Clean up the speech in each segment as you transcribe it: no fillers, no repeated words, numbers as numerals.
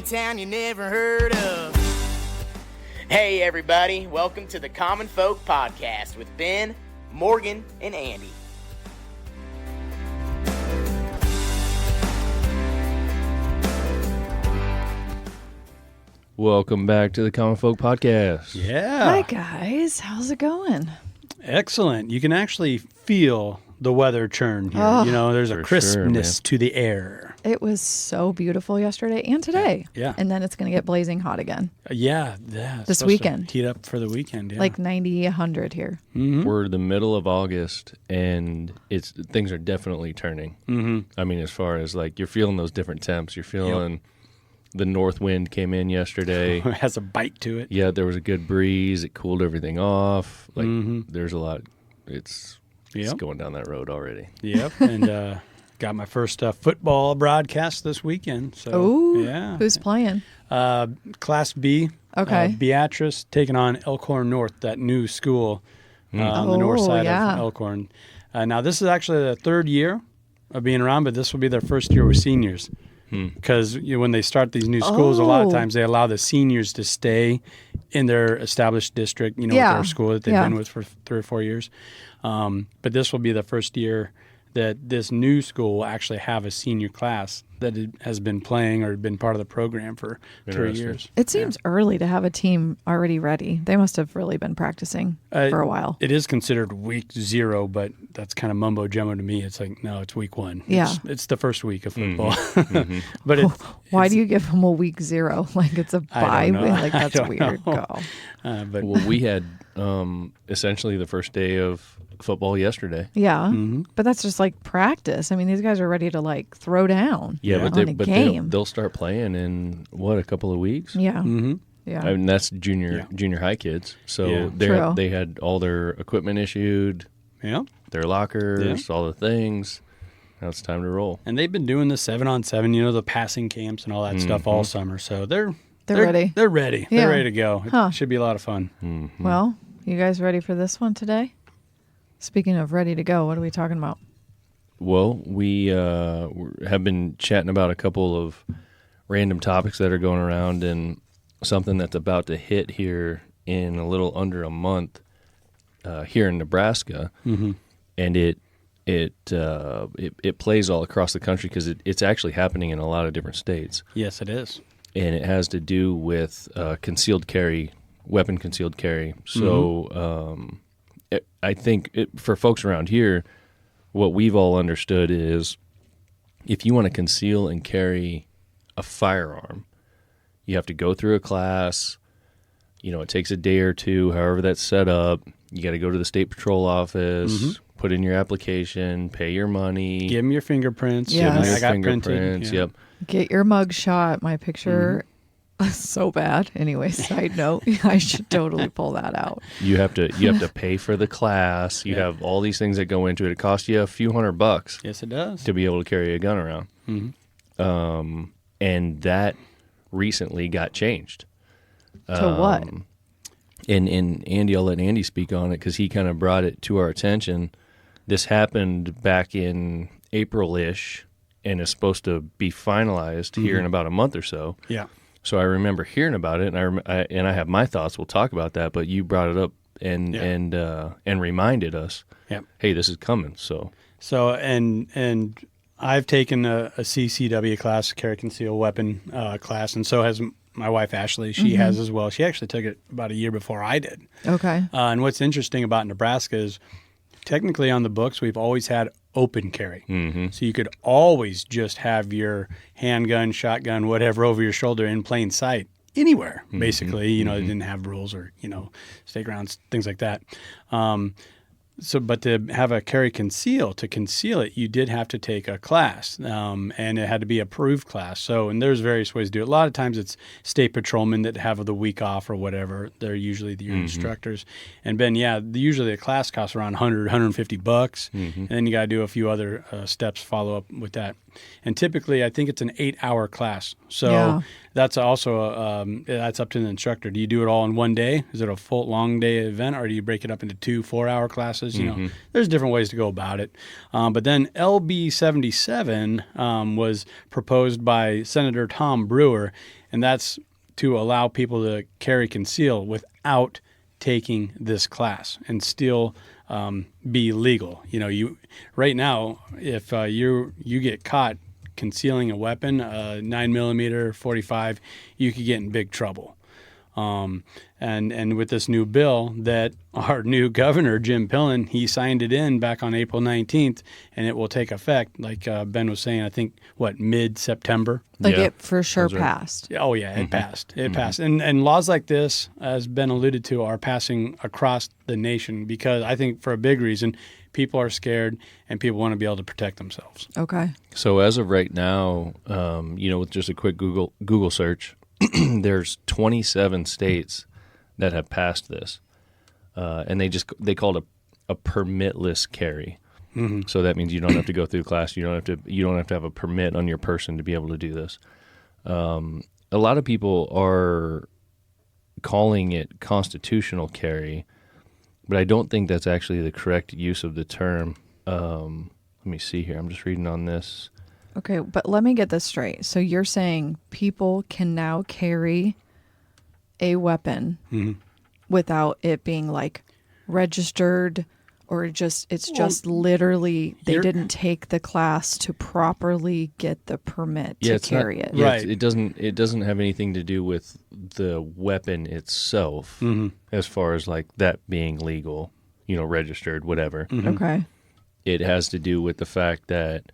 town you never heard of. Hey everybody, welcome to the Common Folk Podcast with Ben, Morgan, and Andy. Welcome back to the Common Folk Podcast. Yeah. Hi, guys. How's it going? Excellent. You can actually feel the weather churn here. Oh, you know, there's a for crispness sure, to the air. It was so beautiful yesterday and today. Yeah. And then it's going to get blazing hot again. Yeah. This weekend. Heat up for the weekend. Yeah. Like 90, 100 here. Mm-hmm. We're the middle of August, and things are definitely turning. Mm-hmm. I mean, as far as like you're feeling those different temps. You're feeling the north wind came in yesterday. It has a bite to it. Yeah, there was a good breeze. It cooled everything off. Like Mm-hmm. there's a lot. It's going down that road already. Yep. And got my first football broadcast this weekend. So, Oh, yeah. who's playing? Class B. Okay. Beatrice taking on Elkhorn North, that new school on the north side of Elkhorn. Now, this is actually the third year of being around, but this will be their first year with seniors. Because when they start these new schools, a lot of times they allow the seniors to stay in their established district, with their school that they've been with for 3 or 4 years. But this will be the first year that this new school will actually have a senior class that has been playing or been part of the program for 3 years. It seems early to have a team already ready. They must have really been practicing for a while. It is considered week 0, but that's kind of mumbo jumbo to me. It's like, no, it's week 1. Yeah. It's the first week of football. Mm-hmm. But Why do you give them a week 0? Like it's a bye know. week? Like I that's don't weird. know. Go. Well, we had essentially the first day of football yesterday. Yeah. But that's just like practice. I mean, these guys are ready to like throw down But on a game. they'll start playing in a couple of weeks. Yeah. Mm-hmm. Yeah. I mean, that's junior high kids. So True. they had all their equipment issued, Yeah. their lockers, all the things. Now it's time to roll. And they've been doing the 7-on-7, the passing camps and all that stuff all summer. So they're ready. They're ready. Yeah. They're ready to go. Huh. It should be a lot of fun. Mm-hmm. Well, you guys ready for this one today? Speaking of ready to go, what are we talking about? Well, we have been chatting about a couple of random topics that are going around, and something that's about to hit here in a little under a month here in Nebraska, and it plays all across the country because it's actually happening in a lot of different states. Yes, it is. And it has to do with concealed carry, weapon concealed carry. So I think for folks around here, what we've all understood is if you want to conceal and carry a firearm, you have to go through a class. It takes a day or two, however that's set up. You got to go to the state patrol office, put in your application, pay your money. Give them your fingerprints. Yeah. Give them I got your printed. fingerprints. Yeah. Yep. Get your mug shot. My picture is so bad. Anyway, side note, I should totally pull that out. You have to pay for the class. You have all these things that go into it. It costs you a few $100 Yes, it does. to be able to carry a gun around. And that recently got changed. To what? And Andy, I'll let Andy speak on it because he kind of brought it to our attention. This happened back in April-ish and is supposed to be finalized here in about a month or so. Yeah. So I remember hearing about it, and I have my thoughts. We'll talk about that, but you brought it up and reminded us, hey, this is coming. So and I've taken a CCW class, carry concealed weapon class, and so has my wife Ashley. She has as well. She actually took it about a year before I did. Okay. And what's interesting about Nebraska is technically on the books we've always had open carry. So you could always just have your handgun, shotgun, whatever over your shoulder in plain sight anywhere, basically. It didn't have rules or, state grounds, things like that. But to have a carry conceal, to conceal it, you did have to take a class, and it had to be an approved class. So, and there's various ways to do it. A lot of times it's state patrolmen that have the week off or whatever. They're usually your instructors. And Ben, usually a class costs around $100, $150, and then you got to do a few other steps follow up with that. And typically, I think it's an 8-hour class. So Yeah. that's also that's up to the instructor. Do you do it all in one day? Is it a full long day event, or do you break it up into 2 4-hour classes? You know, there's different ways to go about it. But then LB 77 was proposed by Senator Tom Brewer, and that's to allow people to carry conceal without taking this class and still be legal. You know, you right now, if you get caught concealing a weapon, 9mm 45, you could get in big trouble. And with this new bill that our new governor, Jim Pillen, he signed it in back on April 19th, and it will take effect, like Ben was saying, I think, mid-September? Like Yeah, it for sure that's right. passed. Oh, yeah, it passed. It passed. And laws like this, as Ben alluded to, are passing across the nation because I think for a big reason, people are scared and people want to be able to protect themselves. Okay. So as of right now, with just a quick Google search, there's 27 states that have passed this, and they call it a permitless carry. So that means you don't have to go through class. You don't have to have a permit on your person to be able to do this. A lot of people are calling it constitutional carry, but I don't think that's actually the correct use of the term. Let me see here. I'm just reading on this. Okay, but let me get this straight. So you're saying people can now carry a weapon without it being like registered, or it's just literally they didn't take the class to properly get the permit to carry it. Yeah, Right. It doesn't have anything to do with the weapon itself, as far as like that being legal, registered, whatever. Okay. It has to do with the fact that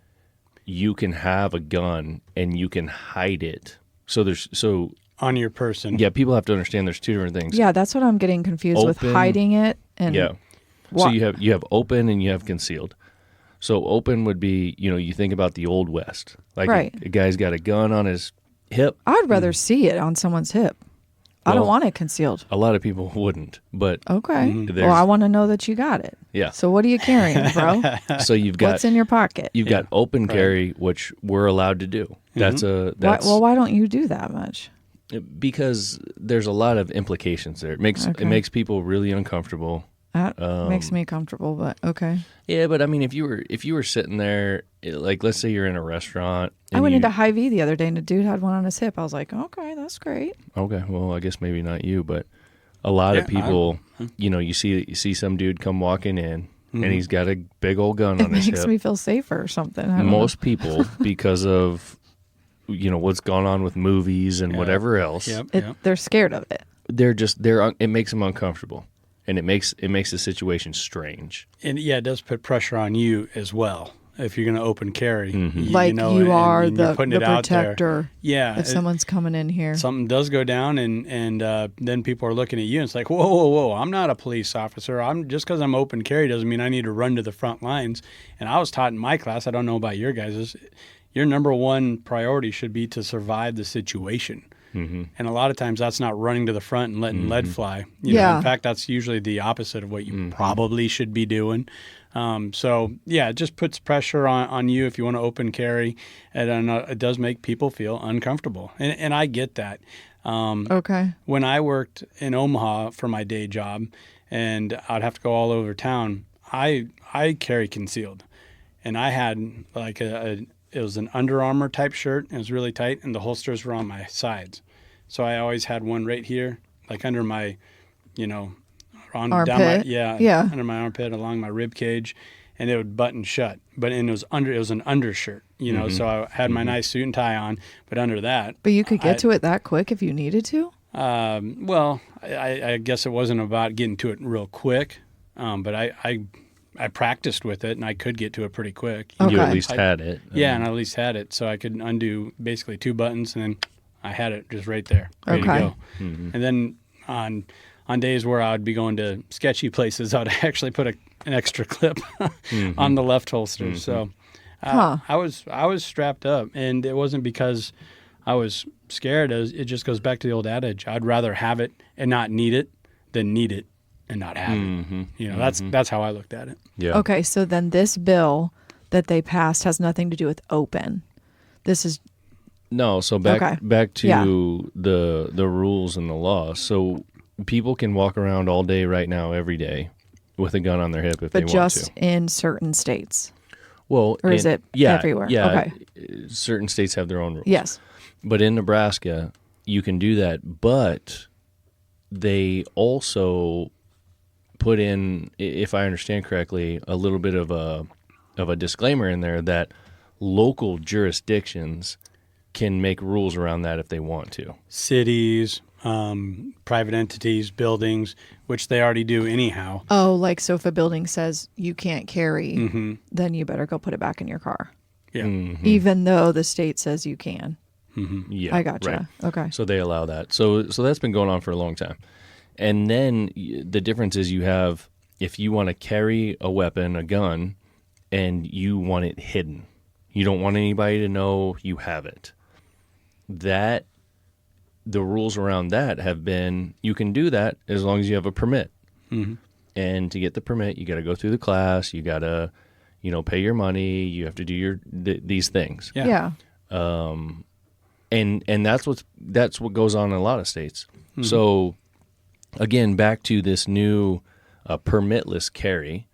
you can have a gun and you can hide it. So On your person. yeah, people have to understand there's two different things. Yeah, that's what I'm getting confused with, Open- hiding it and Yeah. So you have open and you have concealed. So open would be, you think about the Old West. Like Right. a guy's got a gun on his hip. I'd rather see it on someone's hip. I don't Well, want it concealed. A lot of people wouldn't, but Okay. There's- Well, I want to know that you got it. yeah. So what are you carrying, bro? So you've got What's in your pocket? you've got open carry, which we're allowed to do. That's Why don't you do that much? because there's a lot of implications there. It makes people really uncomfortable. That makes me comfortable, but okay. Yeah, but I mean, if you were sitting there, like let's say you're in a restaurant. I went into Hy-Vee the other day and a dude had one on his hip. I was like, okay, that's great. Okay, well, I guess maybe not you, but a lot of people, you see some dude come walking in and he's got a big old gun It on his makes hip. me feel safer or something. I don't Most people, because of what's gone on with movies and whatever else, Yep. They're scared of it. it makes them uncomfortable, and it makes the situation strange. And yeah, it does put pressure on you as well. If you're going to open carry, Like you and are you're the putting it out there. protector. Yeah, If someone's coming in here. something does go down, and then people are looking at you, and it's like, whoa! I'm not a police officer. I'm just because I'm open carry doesn't mean I need to run to the front lines. And I was taught in my class. I don't know about your guys'. Your number one priority should be to survive the situation. And a lot of times that's not running to the front and letting lead fly. You know, Yeah. in fact, that's usually the opposite of what you probably should be doing. So, yeah, it just puts pressure on you if you want to open carry. And it does make people feel uncomfortable. And I get that. Okay. When I worked in Omaha for my day job and I'd have to go all over town, I carry concealed. And I had like it was an Under Armour type shirt. It was really tight, and the holsters were on my sides. So I always had one right here, like under my, down my Armpit? Yeah. under my armpit, along my rib cage, and it would button shut. But it was an undershirt, So I had my nice suit and tie on, but under that, But you could get to it that quick if you needed to? well, I guess it wasn't about getting to it real quick, but I practiced with it, and I could get to it pretty quick. You Okay. at least had it. Yeah, and I at least had it, so I could undo basically 2 buttons, and then I had it just right there, ready Okay. to go. And then on days where I would be going to sketchy places, I would actually put an extra clip on the left holster. So I was strapped up, and it wasn't because I was scared. It just goes back to the old adage: I'd rather have it and not need it than need it and not have it. That's how I looked at it. Yeah. Okay, so then this bill that they passed has nothing to do with open. this is No, so Okay. back to Yeah. the rules and the law. So people can walk around all day right now, every day, with a gun on their hip if they but want just to. in certain states. Well, Or is it everywhere? Yeah, Okay. certain states have their own rules. Yes. But in Nebraska, you can do that, but they also put in, if I understand correctly, a little bit of a disclaimer in there that local jurisdictions can make rules around that if they want to. Cities, private entities, buildings, which they already do anyhow. Oh, like so if a building says you can't carry, then you better go put it back in your car. Yeah. Even though the state says you can. Yeah, I gotcha. right. Okay. So they allow that. So that's been going on for a long time. And then the difference is you have, if you want to carry a weapon, a gun, and you want it hidden, you don't want anybody to know you have it. That the rules around that have been, you can do that as long as you have a permit. And to get the permit, you got to go through the class. You got to, pay your money. You have to do these things. Yeah. And that's what goes on in a lot of states. So again, back to this new permitless carry.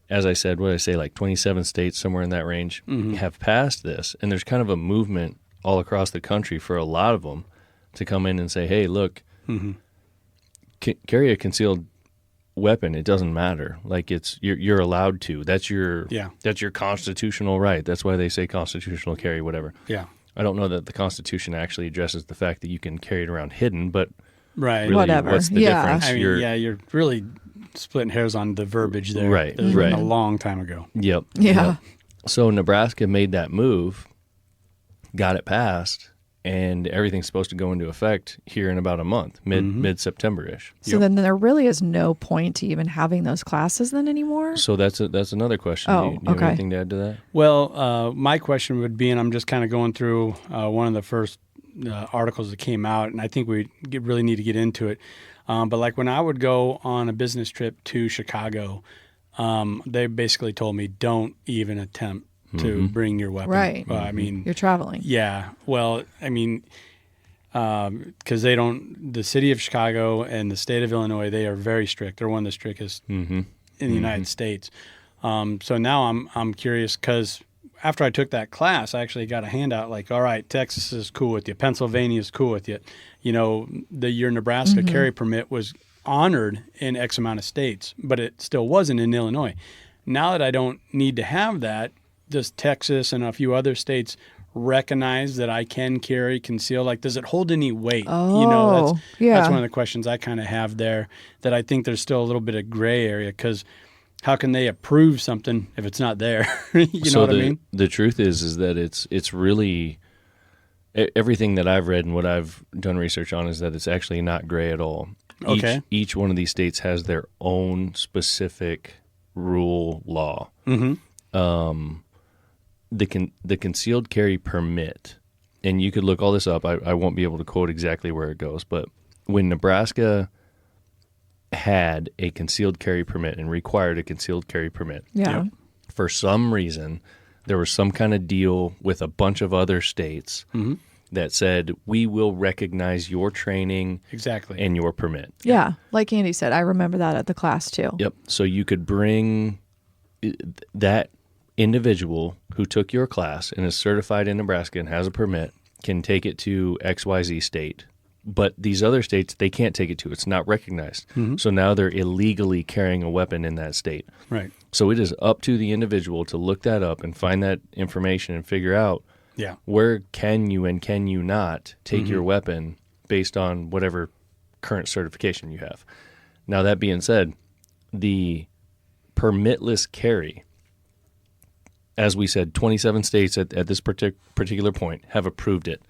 As I said, like 27 states, somewhere in that range, have passed this, and there's kind of a movement all across the country for a lot of them to come in and say, "Hey, look, carry a concealed weapon. It doesn't matter. Like you're allowed to. That's your constitutional right. That's why they say constitutional carry, whatever." Yeah. I don't know that the Constitution actually addresses the fact that you can carry it around hidden, but Right. really, Whatever. what's the Yeah. difference? I mean, you're really splitting hairs on the verbiage there. Right, That was right. written a long time ago. Yep. Yeah. Yep. So Nebraska made that move, got it passed, and everything's supposed to go into effect here in about a month, mid-September-ish. So then there really is no point to even having those classes then anymore? So that's another question. Oh, do you have okay. anything to add to that? Well, my question would be, and I'm just kind of going through one of the first articles that came out, and I think we really need to get into it. But like when I would go on a business trip to Chicago, they basically told me, don't even attempt to bring your weapon. Right. I mean, You're traveling. yeah. Well, I mean, because the city of Chicago and the state of Illinois, they are very strict. They're one of the strictest in the United States. So now I'm curious because after I took that class, I actually got a handout like, all right, Texas is cool with you. Pennsylvania is cool with you. Your Nebraska carry permit was honored in X amount of states, but it still wasn't in Illinois. Now that I don't need to have that, does Texas and a few other states recognize that I can carry concealed? Like, does it hold any weight? Oh, That's one of the questions I kind of have there, that I think there's still a little bit of gray area, because how can they approve something if it's not there? You know what I mean? The truth is that it's really, everything that I've read and what I've done research on is that it's actually not gray at all. Okay. Each one of these states has their own specific rule law. The concealed carry permit, and you could look all this up. I won't be able to quote exactly where it goes, but when Nebraska had a concealed carry permit and required a concealed carry permit, Yeah. for some reason, there was some kind of deal with a bunch of other states that said, we will recognize your training Exactly. and your permit. Yeah. Like Andy said, I remember that at the class too. Yep. So you could bring that individual who took your class and is certified in Nebraska and has a permit, can take it to XYZ state. But these other states, they can't take it to. It's not recognized. So now they're illegally carrying a weapon in that state. Right. So it is up to the individual to look that up and find that information and figure out Yeah. where can you and can you not take your weapon based on whatever current certification you have. Now, that being said, the permitless carry, as we said, 27 states at this particular point have approved it.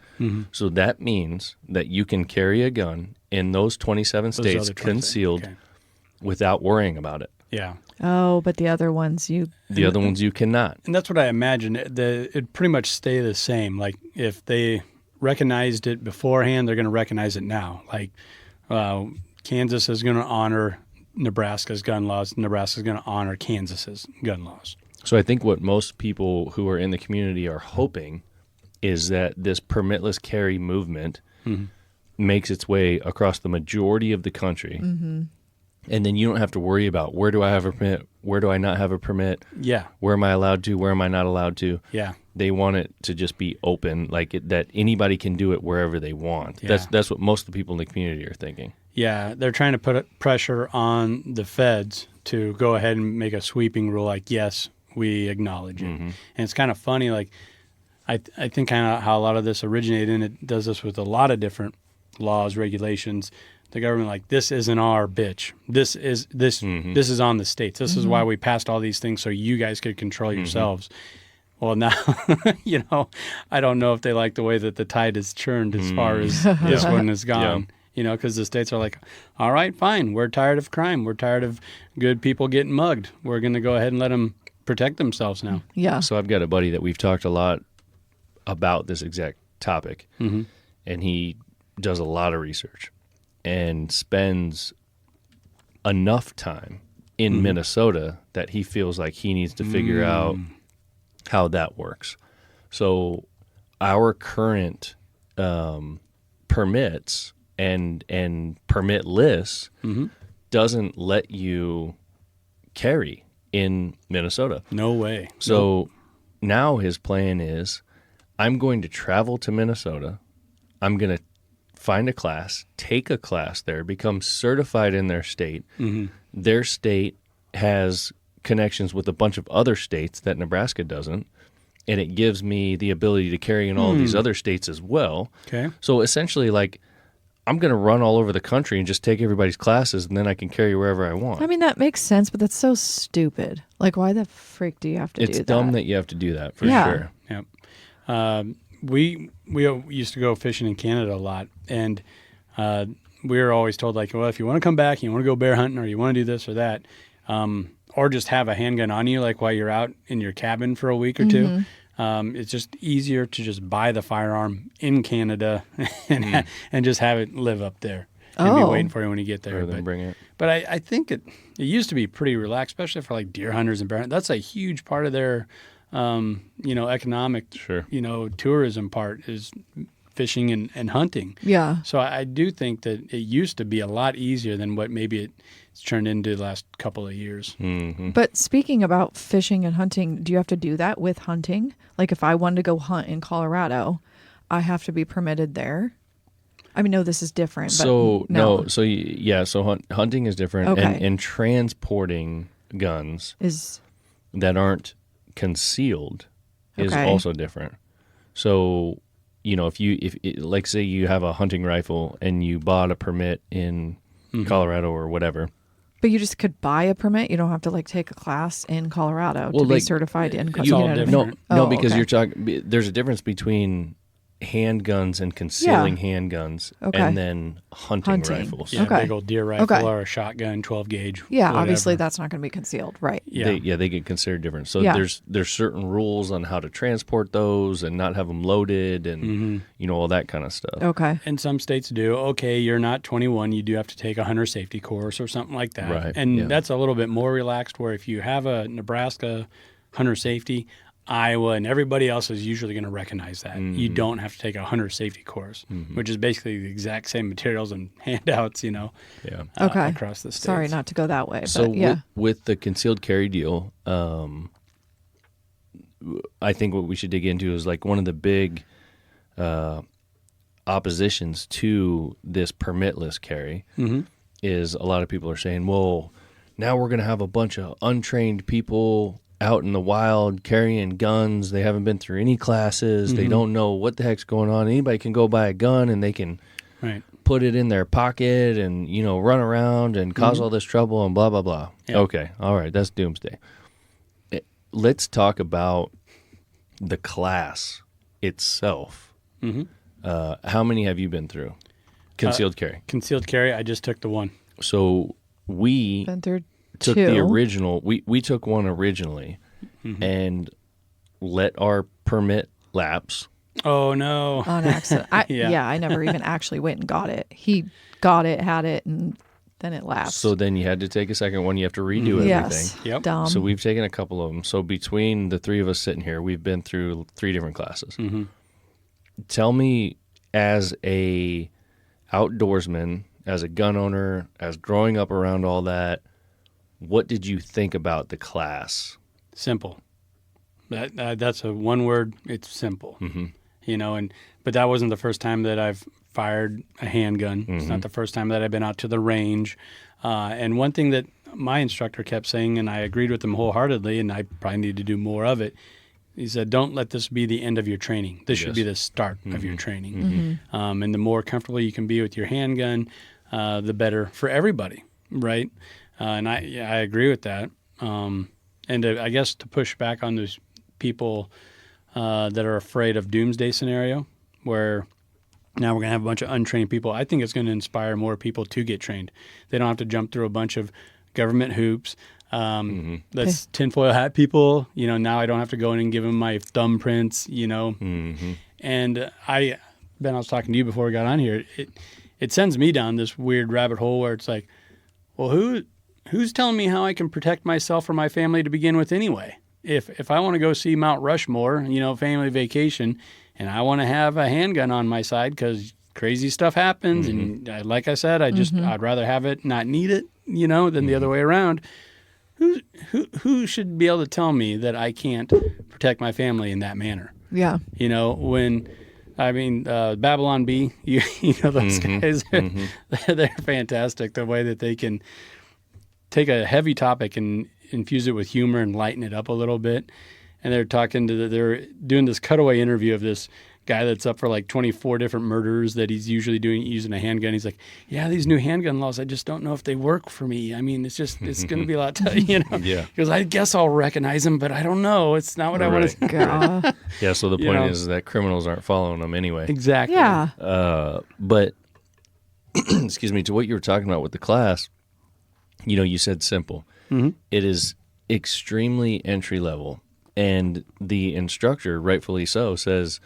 So that means that you can carry a gun in those 27 states other 27, concealed okay. without worrying about it. Yeah. Oh, but the other ones The other ones you cannot. And that's what I imagine. It'd pretty much stay the same. Like, if they recognized it beforehand, they're going to recognize it now. Like, Kansas is going to honor Nebraska's gun laws. Nebraska's going to honor Kansas's gun laws. So I think what most people who are in the community are hoping is that this permitless carry movement makes its way across the majority of the country. And then you don't have to worry about where do I have a permit, where do I not have a permit, Yeah. where am I allowed to, where am I not allowed to. Yeah. They want it to just be open, like that anybody can do it wherever they want. Yeah. That's what most of the people in the community are thinking. Yeah, they're trying to put pressure on the feds to go ahead and make a sweeping rule like, yes, we acknowledge it. And it's kind of funny, like, I think kind of how a lot of this originated, and it does this with a lot of different laws, regulations. The government, like, this isn't our bitch. This is on the states. This is why we passed all these things so you guys could control yourselves. Well, now, I don't know if they like the way that the tide has churned as far as this one has gone. Because the states are like, all right, fine. We're tired of crime. We're tired of good people getting mugged. We're going to go ahead and let them protect themselves now. Yeah. So I've got a buddy that we've talked a lot about this exact topic, and he does a lot of research and spends enough time in Minnesota that he feels like he needs to figure out how that works. So our current permits and permit lists doesn't let you carry in Minnesota. No way. So now his plan is, I'm going to travel to Minnesota. I'm going to find a class, take a class there, become certified in their state. Their state has connections with a bunch of other states that Nebraska doesn't, and it gives me the ability to carry in all of these other states as well. Okay. So essentially, like, I'm going to run all over the country and just take everybody's classes, and then I can carry wherever I want. I mean, that makes sense, but that's so stupid. Like, why the freak do you have to do that? It's dumb that you have to do that, for Yeah. sure. Yep. We used to go fishing in Canada a lot, and we were always told, like, well, if you want to come back, you want to go bear hunting, or you want to do this or that, or just have a handgun on you, like while you're out in your cabin for a week or two. It's just easier to just buy the firearm in Canada and just have it live up there and be waiting for you when you get there. Rather than bring it. But I think it used to be pretty relaxed, especially for like deer hunters and bear hunters. That's a huge part of their economic, tourism part is fishing and hunting. Yeah. So I do think that it used to be a lot easier than what maybe it's turned into the last couple of years. But speaking about fishing and hunting, do you have to do that with hunting? Like if I wanted to go hunt in Colorado, I have to be permitted there? I mean, no, this is different. So, but no. So hunting is different. Okay. And transporting guns that aren't concealed is also different. So, if like say you have a hunting rifle and you bought a permit in Colorado or whatever. But you just could buy a permit. You don't have to like take a class in Colorado to be certified in Colorado. No, because you're talking. There's a difference between handguns and concealing handguns, and then hunting rifles. Yeah, big old deer rifle or a shotgun, 12 gauge. Yeah, whatever. Obviously that's not going to be concealed, right? Yeah, they get considered different. So there's certain rules on how to transport those and not have them loaded, and all that kind of stuff. Okay. And some states do. Okay, you're not 21, you do have to take a hunter safety course or something like that. Right. And that's a little bit more relaxed. Where if you have a Nebraska hunter safety, Iowa and everybody else is usually going to recognize that. You don't have to take a hunter safety course, which is basically the exact same materials and handouts, across the states. Sorry not to go that way. So but with the concealed carry deal, I think what we should dig into is like one of the big oppositions to this permitless carry is a lot of people are saying, well, now we're going to have a bunch of untrained people out in the wild carrying guns. They haven't been through any classes. They don't know what the heck's going on. Anybody can go buy a gun and they can put it in their pocket and, run around and cause all this trouble and blah, blah, blah. Yeah. Okay. All right. That's doomsday. Let's talk about the class itself. How many have you been through? Concealed carry. Concealed carry, I just took the one. So we been through took two. the original. We took one originally and let our permit lapse. Oh, no. On accident. I never even actually went and got it. He got it, had it, and then it lapsed. So then you had to take a second one. You have to redo everything. Yes. Yep. Dumb. So we've taken a couple of them. So between the three of us sitting here, we've been through 3 different classes. tell me, as a outdoorsman, as a gun owner, as growing up around all that, what did you think about the class? Simple. That's a one word. It's simple. Mm-hmm. But that wasn't the first time that I've fired a handgun. It's not the first time that I've been out to the range. And one thing that my instructor kept saying, and I agreed with him wholeheartedly, and I probably need to do more of it, he said, don't let this be the end of your training. This should be the start of your training. And the more comfortable you can be with your handgun, the better for everybody, right? And I agree with that. I guess to push back on those people that are afraid of doomsday scenario, where now we're going to have a bunch of untrained people, I think it's going to inspire more people to get trained. They don't have to jump through a bunch of government hoops. That's tinfoil hat people. Now I don't have to go in and give them my thumbprints, And Ben, I was talking to you before we got on here. It sends me down this weird rabbit hole where it's like, well, who's telling me how I can protect myself or my family to begin with anyway? If I want to go see Mount Rushmore, family vacation, and I want to have a handgun on my side because crazy stuff happens, and like I said, I'd rather have it, not need it, than the other way around. Who should be able to tell me that I can't protect my family in that manner? Yeah. Babylon Bee, those guys, they're fantastic. The way that they can take a heavy topic and infuse it with humor and lighten it up a little bit. And they're they're doing this cutaway interview of this guy that's up for like 24 different murders that he's usually doing using a handgun. He's like, yeah, these new handgun laws, I just don't know if they work for me. I mean, it's going to be a lot tough, Yeah. He goes, I guess I'll recognize them, but I don't know. It's not what I want to. Yeah. So the point is that criminals aren't following them anyway. Exactly. Yeah. But excuse me, to what you were talking about with the class, you said simple. It is extremely entry level. And the instructor, rightfully so, says,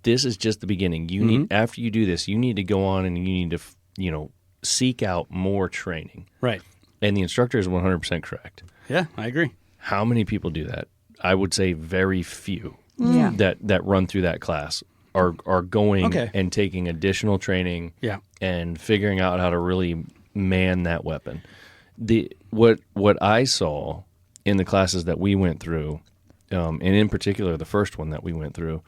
this is just the beginning. You need, after you do this, you need to go on and you need to, seek out more training. Right. And the instructor is 100% correct. Yeah, I agree. How many people do that? I would say very few that run through that class are going and taking additional training and figuring out how to really man that weapon. What I saw in the classes that we went through, and in particular the first one that we went through,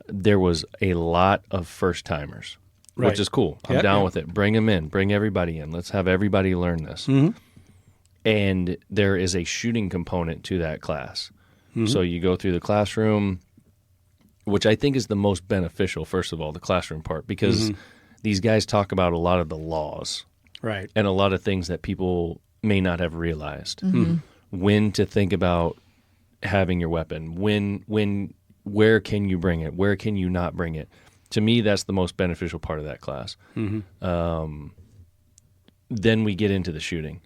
there was a lot of first-timers, which is cool. I'm down with it. Bring them in. Bring everybody in. Let's have everybody learn this. And there is a shooting component to that class. So you go through the classroom, which I think is the most beneficial, first of all, the classroom part, because these guys talk about a lot of the laws. Right. And a lot of things that people may not have realized. When to think about having your weapon, where can you bring it, where can you not bring it. To me, that's the most beneficial part of that class. Then we get into the shooting.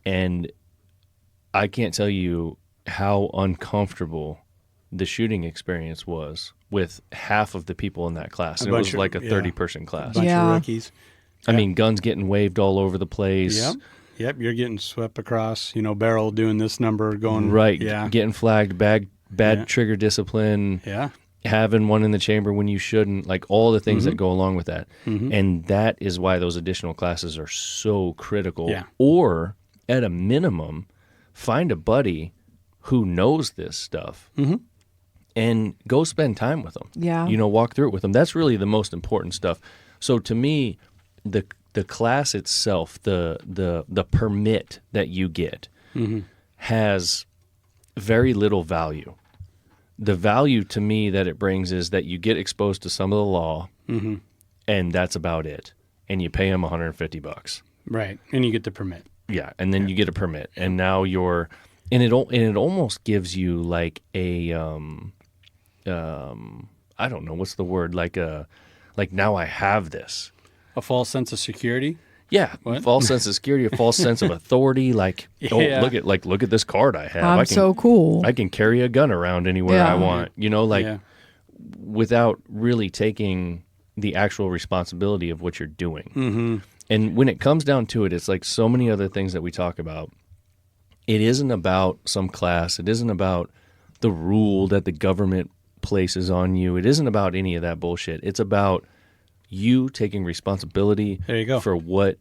And I can't tell you how uncomfortable the shooting experience was with half of the people in that class. And it was like a 30-person class. A bunch of rookies. I mean, guns getting waved all over the place. Yep, you're getting swept across, barrel doing this number, going... Right, getting flagged, bad trigger discipline, having one in the chamber when you shouldn't, like all the things that go along with that. And that is why those additional classes are so critical. Or, at a minimum, find a buddy who knows this stuff and go spend time with them. Walk through it with them. That's really the most important stuff. So to me, the class itself, the permit that you get has very little value. The value to me that it brings is that you get exposed to some of the law, and that's about it. And you pay them $150. Right, and you get the permit. Yeah, and then you get a permit, and now you're, and it almost gives you like a, I don't know what's the word, like now I have this. A false sense of security. Yeah, false sense of security, a false sense of authority. Like, look at this card I have. I'm so cool. I can carry a gun around anywhere I want. Without really taking the actual responsibility of what you're doing. And when it comes down to it, it's like so many other things that we talk about. It isn't about some class. It isn't about the rule that the government places on you. It isn't about any of that bullshit. It's about you taking responsibility There you go. for what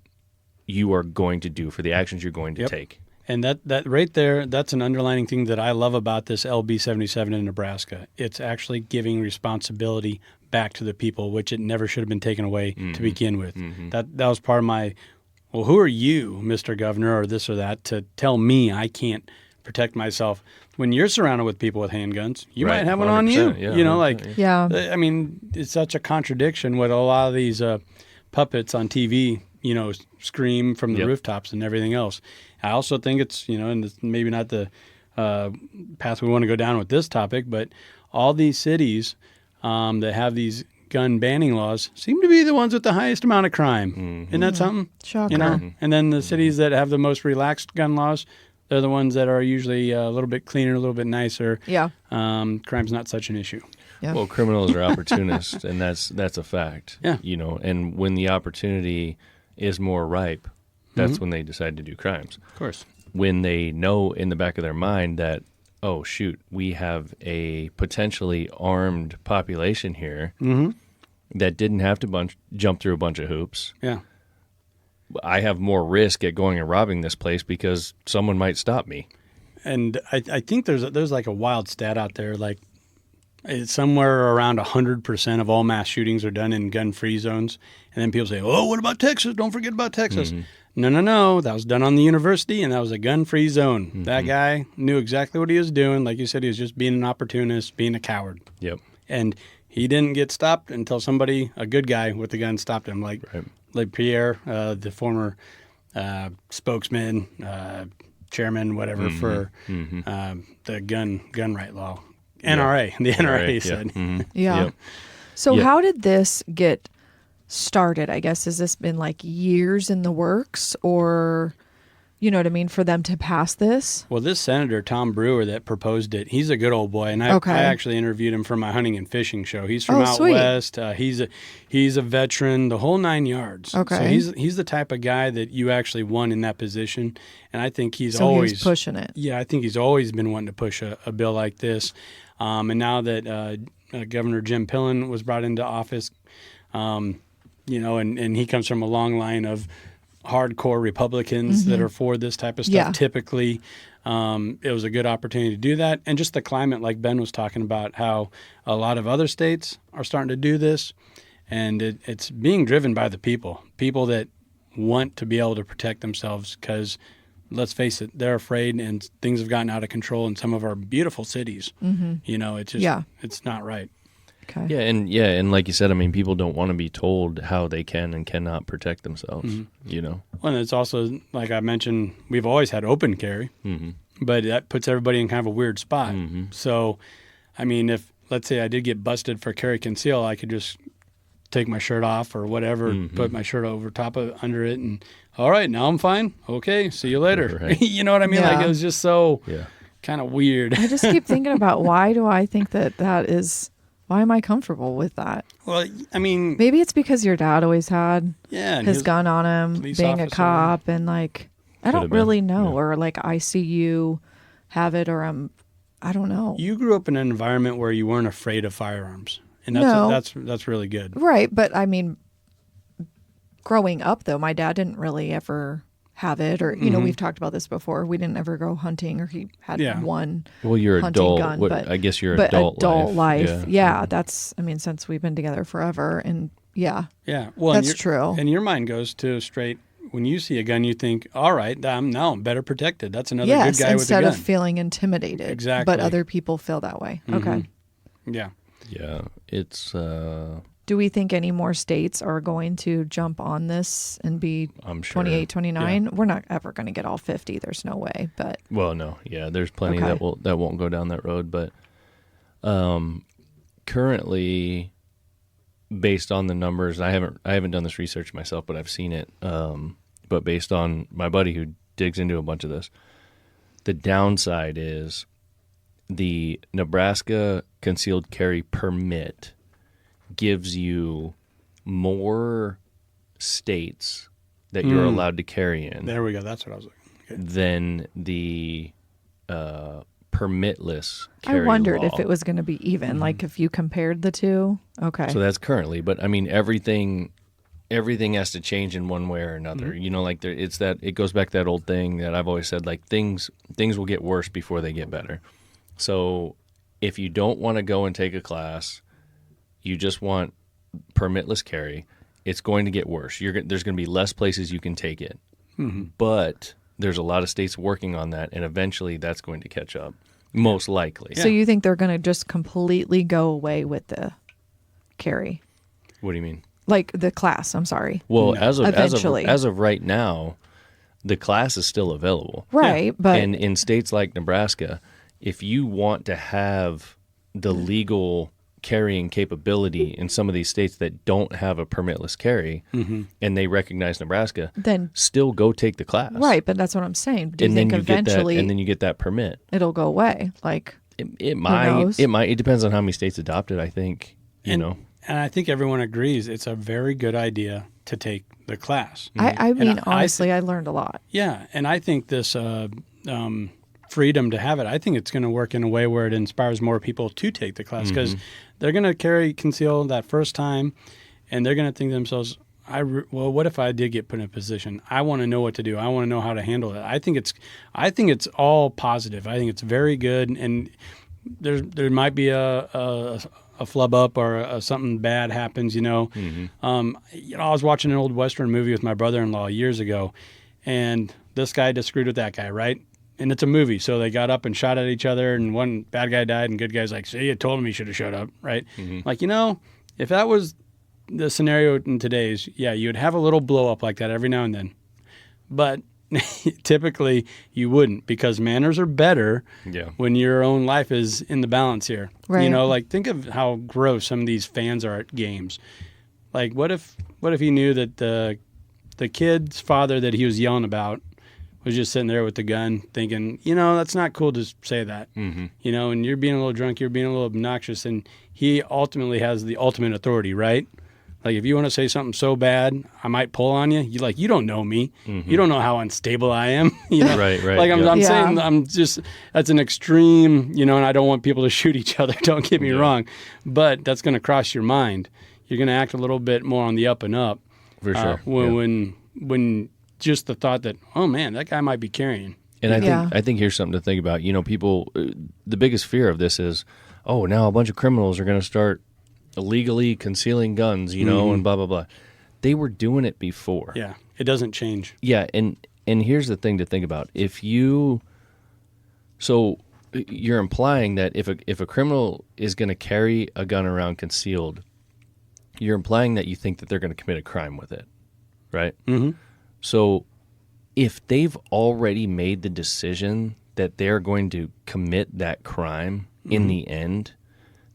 you are going to do, for the actions you're going to Yep. take. And that right there, that's an underlining thing that I love about this LB 77 in Nebraska. It's actually giving responsibility back to the people, which it never should have been taken away to begin with. That was part of my, well, who are you, Mr. Governor, or this or that, to tell me I can't protect myself? When you're surrounded with people with handguns, you Right, might have one on you. 100%, yeah, You know, 100%, like, Yeah. I mean, it's such a contradiction with a lot of these puppets on TV, scream from the Yep. rooftops and everything else. I also think it's, and it's maybe not the path we want to go down with this topic, but all these cities that have these gun banning laws seem to be the ones with the highest amount of crime. Isn't that something? Shocker. And then the cities that have the most relaxed gun laws, they're the ones that are usually a little bit cleaner, a little bit nicer. Yeah. Crime's not such an issue. Yeah. Well, criminals are opportunists, and that's a fact. Yeah. And when the opportunity is more ripe, that's when they decide to do crimes. Of course. When they know in the back of their mind that, oh, shoot, we have a potentially armed population here that didn't have to jump through a bunch of hoops. Yeah. I have more risk at going and robbing this place because someone might stop me. And I think there's like a wild stat out there, like it's somewhere around 100% of all mass shootings are done in gun-free zones. And then people say, oh, what about Texas? Don't forget about Texas. No. That was done on the university, and that was a gun-free zone. That guy knew exactly what he was doing. Like you said, he was just being an opportunist, being a coward. Yep. And he didn't get stopped until somebody, a good guy with the gun, stopped him. Like Pierre, the former spokesman, chairman, whatever, for the gun right law. NRA. The NRA said. Yeah. Yep. So Yeah. how did this get started? I guess, has this been like years in the works, or, you know what I mean, for them to pass this? Well, this Senator, Tom Brewer, that proposed it, he's a good old boy. And I actually interviewed him for my hunting and fishing show. He's from out sweet. west. He's a veteran, the whole 9 yards. Okay. So he's the type of guy that you actually want in that position. And I think he's So always he's pushing it. Yeah, I think he's always been wanting to push a bill like this. And now that Governor Jim Pillen was brought into office, and he comes from a long line of hardcore Republicans that are for this type of stuff. Yeah. Typically, it was a good opportunity to do that. And just the climate, like Ben was talking about, how a lot of other states are starting to do this. And it's being driven by the people that want to be able to protect themselves because, let's face it, they're afraid and things have gotten out of control in some of our beautiful cities. It's just, it's not right. Okay. And like you said, I mean, people don't want to be told how they can and cannot protect themselves, Well, and it's also, like I mentioned, we've always had open carry, but that puts everybody in kind of a weird spot. So, I mean, if, let's say I did get busted for carry conceal, I could just take my shirt off or whatever, put my shirt under it, and all right, now I'm fine. Okay, see you later. Right. You know what I mean? Yeah. Like, it was just so Yeah. kind of weird. I just keep thinking about, why do I think that is, why am I comfortable with that? Well, I mean, Maybe it's because your dad always had yeah. and his gun on him, police being a officer. cop, and like, I Could don't have been, really know, yeah. or like I see you have it, or I don't know. You grew up in an environment where you weren't afraid of firearms, and No. that's really good. Right, but I mean, growing up though, my dad didn't really ever have it, or we've talked about this before. We didn't ever go hunting, or he had one. Well, you're hunting adult. gun, but I guess you're but adult life. Yeah. Yeah, that's. I mean, since we've been together forever, and yeah, Yeah, well, that's true. And your mind goes to straight. When you see a gun, you think, "All right, now I'm better protected." That's another Yes, good guy with a instead gun. of feeling intimidated. Exactly. But other people feel that way. Okay. Yeah. Yeah. It's Do we think any more states are going to jump on this and be I'm sure. 28, 29? We're not ever going to get all 50. There's no way. But Well, no, yeah, there's plenty Okay. that won't go down that road, but currently, based on the numbers, I haven't done this research myself, but I've seen it. But based on my buddy who digs into a bunch of this, the downside is the Nebraska concealed carry permit gives you more states that you're allowed to carry in There we go. That's what I was looking. Okay. than the permitless I carry wondered law. if it was going to be even, like if you compared the two. Okay. So that's currently, but I mean everything has to change in one way or another. You know, like it goes back to that old thing that I've always said, like things will get worse before they get better. So if you don't want to go and take a class, you just want permitless carry, it's going to get worse. There's going to be less places you can take it. But there's a lot of states working on that, and eventually that's going to catch up, most likely. So you think they're going to just completely go away with the carry? What do you mean? Like the class, I'm sorry. Well, Eventually. as of right now, the class is still available. Right, but And in states like Nebraska, if you want to have the legal carrying capability in some of these states that don't have a permitless carry, and they recognize Nebraska, then still go take the class. right, but that's what I'm saying. Do you And think then you get that, eventually and then you get that permit. it'll go away? Like It knows? might. It depends on how many states adopt it. I think. You know. And I think everyone agrees it's a very good idea to take the class. I mean, And honestly, I learned a lot. Yeah, and I think this freedom to have it, I think it's going to work in a way where it inspires more people to take the class because they're going to carry conceal that first time, and they're going to think to themselves, well, what if I did get put in a position? I want to know what to do. I want to know how to handle it. I think it's all positive. I think it's very good, and there might be a flub up or something bad happens. I was watching an old Western movie with my brother-in-law years ago, and this guy disagreed with that guy, right? And it's a movie, so they got up and shot at each other, and one bad guy died, and good guy's like, see, I told him he should have shut up, right? Like, if that was the scenario in today's, you would have a little blow up like that every now and then. But typically you wouldn't, because manners are better when your own life is in the balance here. Right. Like think of how gross some of these fans are at games. Like what if he knew that the kid's father that he was yelling about was just sitting there with the gun thinking, that's not cool to say that. And you're being a little drunk, you're being a little obnoxious, and he ultimately has the ultimate authority, right? Like if you want to say something so bad, I might pull on you. You don't know me. You don't know how unstable I am. Right. Like I'm saying, that's an extreme, and I don't want people to shoot each other. Don't get me wrong, but that's going to cross your mind. You're going to act a little bit more on the up and up. For sure. When just the thought that, oh man, that guy might be carrying. And I think here's something to think about. People, the biggest fear of this is, oh, now a bunch of criminals are going to start illegally concealing guns, and blah, blah, blah. They were doing it before. Yeah, it doesn't change. Yeah, and here's the thing to think about. So you're implying that if a criminal is going to carry a gun around concealed, you're implying that you think that they're going to commit a crime with it, right? Mm-hmm. So if they've already made the decision that they're going to commit that crime in the end,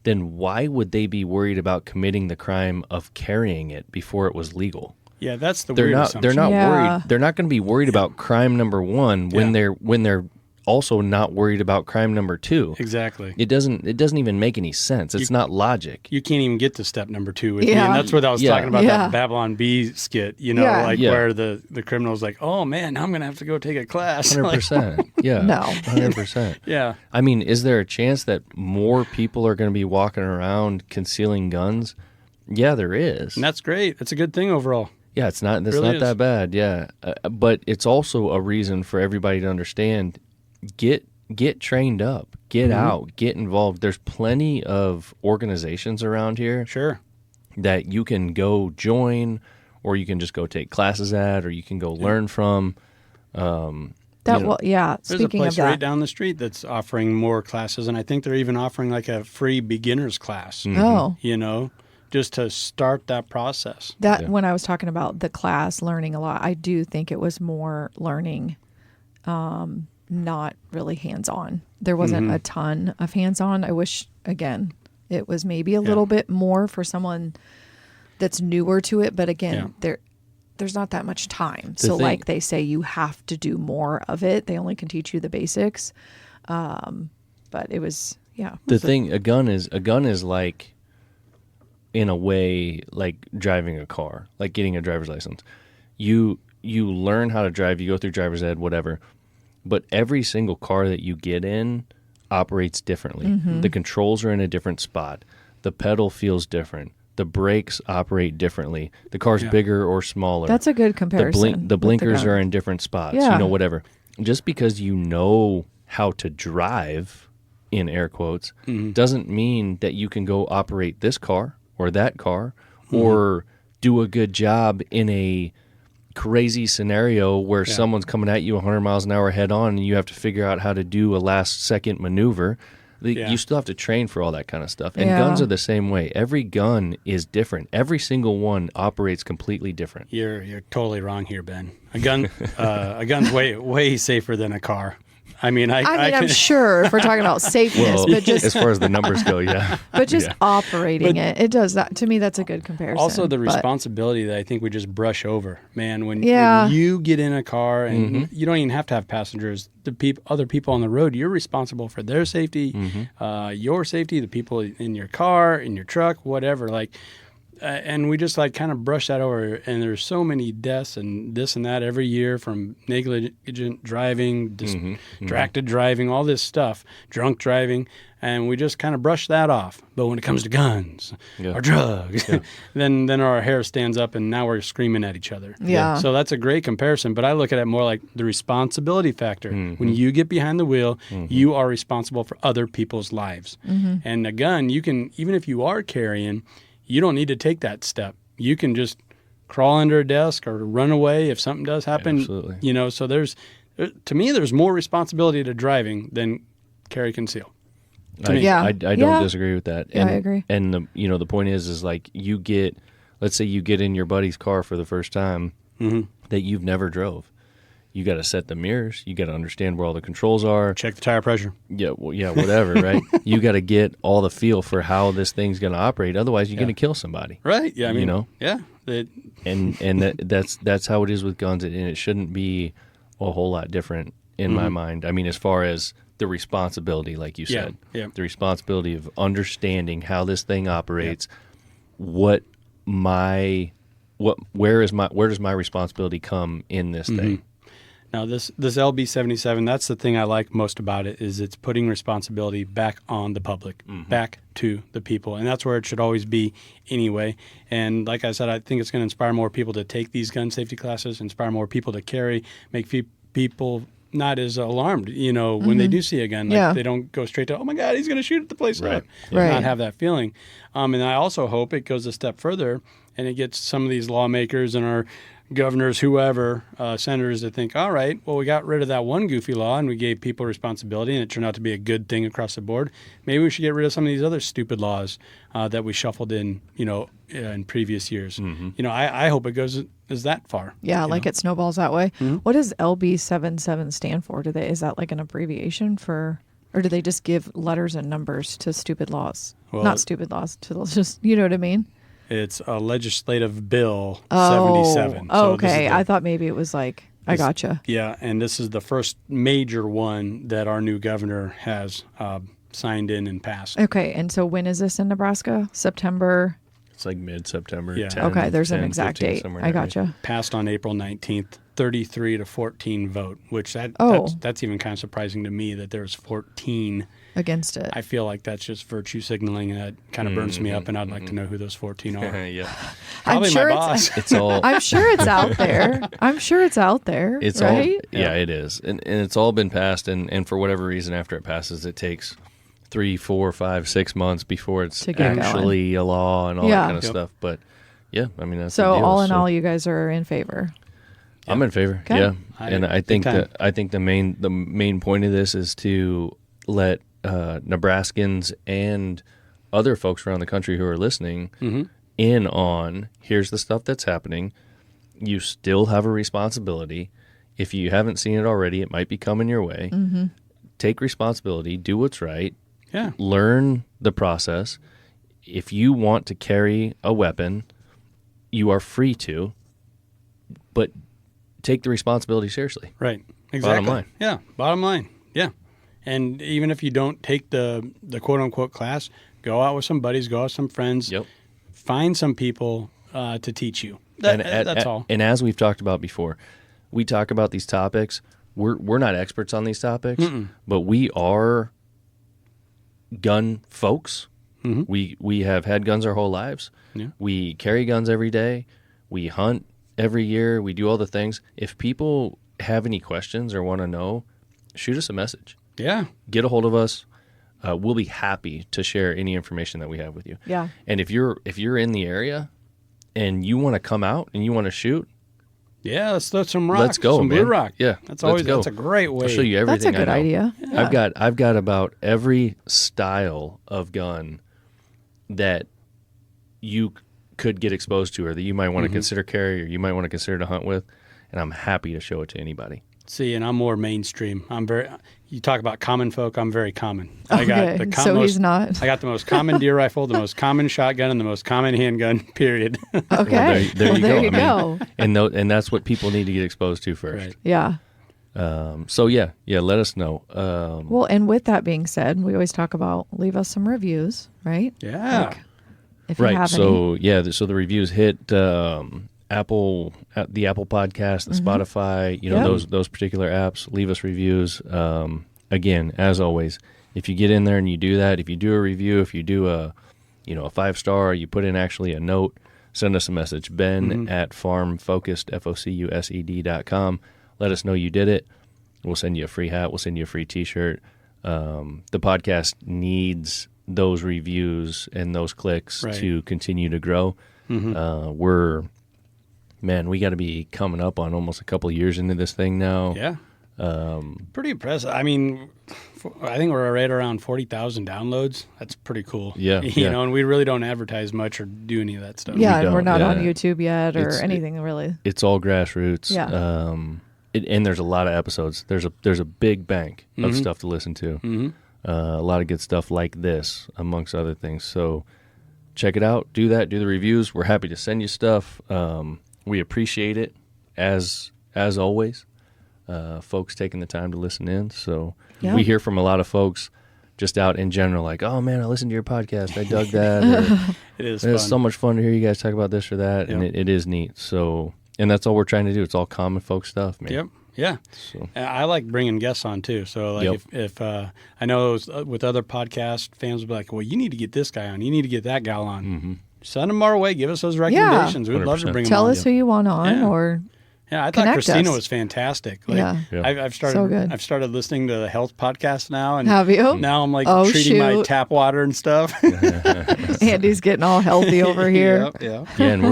then why would they be worried about committing the crime of carrying it before it was legal? Yeah, that's the weird assumption. They're not worried. They're not going to be worried about crime number one when they're also not worried about crime number two. Exactly. It doesn't even make any sense. It's not logic. You can't even get to step number two with me. And that's what I was talking about, that Babylon Bee skit, where the criminal's like, oh man, now I'm going to have to go take a class. 100%. Yeah. No. 100%. Yeah. I mean, is there a chance that more people are going to be walking around concealing guns? Yeah, there is. And that's great. That's a good thing overall. Yeah, it's not that bad. Yeah. But it's also a reason for everybody to understand, get trained up, get out, get involved. There's plenty of organizations around here. Sure. That you can go join, or you can just go take classes at, or you can go learn from. There's Speaking a place of that, right down the street that's offering more classes, and I think they're even offering like a free beginner's class. Oh, Just to start that process. When I was talking about the class learning a lot, I do think it was more learning, not really hands-on. There wasn't a ton of hands-on. I wish, again, it was maybe a little bit more for someone that's newer to it. But again, there's not that much time. Like they say, you have to do more of it. They only can teach you the basics. But it was, a gun is like, in a way, like driving a car, like getting a driver's license. You learn how to drive, you go through driver's ed, whatever. But every single car that you get in, operates differently. The controls are in a different spot. The pedal feels different. The brakes operate differently. The car's bigger or smaller. That's a good comparison. The blinkers are in different spots. Yeah. Whatever. Just because you know how to drive, in air quotes, doesn't mean that you can go operate this car or that car or do a good job in a crazy scenario where someone's coming at you 100 miles an hour head on and you have to figure out how to do a last second maneuver. You still have to train for all that kind of stuff. And guns are the same way. Every gun is different. Every single one operates completely different. You're totally wrong here, Ben. A gun's way safer than a car. I mean, I'm sure if we're talking about safeness, but just as far as the numbers go, but just operating it does that. To me, that's a good comparison. Also, the responsibility that I think we just brush over, man. When you get in a car and you don't even have to have passengers, other people on the road, you're responsible for their safety, your safety, the people in your car, in your truck, whatever. And we just kind of brush that over, and there's so many deaths and this and that every year from negligent driving, distracted driving, all this stuff, drunk driving, and we just kind of brush that off. But when it comes to guns or drugs, then our hair stands up, and now we're screaming at each other. Yeah. So that's a great comparison, but I look at it more like the responsibility factor. When you get behind the wheel, you are responsible for other people's lives. And a gun, you can, even if you are carrying, you don't need to take that step. You can just crawl under a desk or run away if something does happen. Absolutely. So to me, there's more responsibility to driving than carry conceal. I don't disagree with that. Yeah, I agree. And the point is like let's say you get in your buddy's car for the first time that you've never drove. You got to set the mirrors. You got to understand where all the controls are. Check the tire pressure. Yeah, whatever, right? You got to get all the feel for how this thing's going to operate. Otherwise, you're going to kill somebody. Right. Yeah. I mean, that's how it is with guns, and it shouldn't be a whole lot different in my mind. I mean, as far as the responsibility, like you said, the responsibility of understanding how this thing operates. Where does my responsibility come in this thing? Now, this LB-77, that's the thing I like most about it, is it's putting responsibility back on the public, back to the people. And that's where it should always be anyway. And like I said, I think it's going to inspire more people to take these gun safety classes, inspire more people to carry, make people not as alarmed, when they do see a gun. They don't go straight to, oh, my God, he's going to shoot the place up. Not have that feeling. And I also hope it goes a step further and it gets some of these lawmakers and our governors, whoever, senators that think, all right, well, we got rid of that one goofy law and we gave people responsibility and it turned out to be a good thing across the board. Maybe we should get rid of some of these other stupid laws that we shuffled in, in previous years. I hope it goes as that far. Yeah, it snowballs that way. What does LB-77 stand for? Is that like an abbreviation for, or do they just give letters and numbers to stupid laws? Well, not stupid laws, to just, you know what I mean? It's a legislative bill 77. Oh, okay. I thought maybe it was I gotcha. Yeah, and this is the first major one that our new governor has signed in and passed. Okay, and so when is this in Nebraska? September? It's like mid-September. Yeah. 10, okay, there's 10, an exact 15, date. I gotcha. Passed on April 19th, 33-14 vote, which that's even kind of surprising to me that there's 14 against it. I feel like that's just virtue signaling, and that kind of burns me up, and I'd like to know who those 14 are. Probably my boss. It's all. I'm sure it's out there. It's right? all. Yeah, it is, and it's all been passed, and for whatever reason, after it passes, it takes 3, 4, 5, 6 months before it's actually a law and all that kind of stuff. But yeah, I mean that's so the deal, all in all, you guys are in favor. I'm in favor. Okay. Yeah, and I think the main point of this is to let Nebraskans and other folks around the country who are listening in on, here's the stuff that's happening. You still have a responsibility. If you haven't seen it already, it might be coming your way. Take responsibility, do what's right, learn the process. If you want to carry a weapon, you are free to, but take the responsibility seriously. Right. Exactly. Bottom line. Yeah. Bottom line. Yeah. And even if you don't take the quote unquote class, go out with some buddies, go out with some friends. Yep. Find some people to teach you. That's all. And as we've talked about before, we talk about these topics. We're not experts on these topics, but we are gun folks. We have had guns our whole lives. Yeah. We carry guns every day. We hunt every year. We do all the things. If people have any questions or want to know, shoot us a message. Yeah. Get a hold of us. We'll be happy to share any information that we have with you. Yeah. And if you're in the area and you want to come out and you want to shoot, Yeah, let's throw some rock. let's go, some man. blue rock. Yeah, That's let's always go. that's a great way. I'll show you That's everything. a good I know. idea. Yeah. I've got about every style of gun that you could get exposed to, or that you might want to consider carry, or you might want to consider to hunt with, and I'm happy to show it to anybody. See, and I'm more mainstream. You talk about common folk, I'm very common. Okay, so he's not. I got the most common deer rifle, the most common shotgun, and the most common handgun, period. Okay. There you There go. you go. And that's what people need to get exposed to first. Right. Yeah. So yeah, let us know. Well, and with that being said, we always talk about leave us some reviews, right? Yeah. Like, if you Right. have So so the reviews hit Apple, the Apple Podcast, the Spotify, Yep. those particular apps. Leave us reviews. Again, as always, if you get in there and you do that, if you do a review, if you do a 5-star, you put in actually a note, send us a message. Ben at farmfocused.com. Let us know you did it. We'll send you a free hat. We'll send you a free T-shirt. The podcast needs those reviews and those clicks Right. to continue to grow. We got to be coming up on almost a couple of years into this thing now. Yeah. Pretty impressive. I mean, I think we're right around 40,000 downloads. That's pretty cool. Yeah, You yeah. know, and we really don't advertise much or do any of that stuff. Yeah, and we're don't, not on yeah. YouTube yet or It's- anything really. It's all grassroots. Yeah. And there's a lot of episodes. There's a big bank of stuff to listen to. A lot of good stuff like this, amongst other things. So check it out. Do that. Do the reviews. We're happy to send you stuff. We appreciate it as always. Folks taking the time to listen in. So Yeah. we hear from a lot of folks just out in general, like, oh man, I listened to your podcast. I dug that. Or, It is it's fun. so much fun to hear you guys talk about this or that. And Yep. it is neat. So, and that's all we're trying to do. It's all common folk stuff, man. Yep. Yeah. So, And I like bringing guests on too. So like Yep. if I know with other podcast fans will be like, well, you need to get this guy on. You need to get that gal on. Send them our way. Give us those recommendations. We'd love to 100%. bring them Tell on. us who you want on Yeah. or Yeah, I thought Connect Christina us. was fantastic. Like, Yeah. Yeah. I've started. So good. I've started listening to the health podcast now, and have you? now I'm like Oh, treating my shoot. tap water and stuff. Andy's getting all healthy over here. Yep, yeah. yeah, and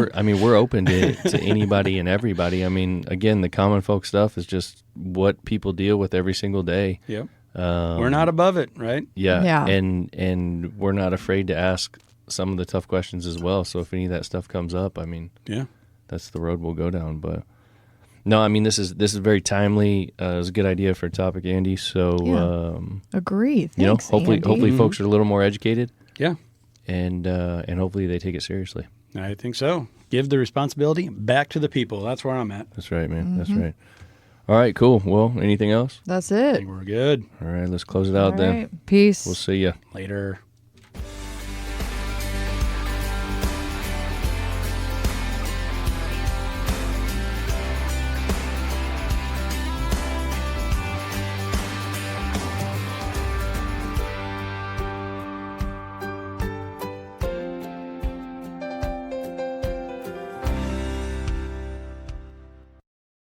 we're open to anybody and everybody. I mean, again, the common folk stuff is just what people deal with every single day. Yep. We're not above it, right? Yeah. Yeah. And we're not afraid to ask some of the tough questions as well. So if any of that stuff comes up, I mean, Yeah. that's the road we'll go down. But no, I mean, this is very timely. It was a good idea for a topic, Andy. So Yeah. Agree. Thanks, hopefully Andy. hopefully folks are a little more educated, Yeah. and hopefully they take it seriously. I think so. Give the responsibility back to the people. That's where I'm at. That's right, man. That's right. All right, cool. Well, anything else? That's I it. think we're good. All right, let's close it out All then. right. Peace. We'll see you. Later.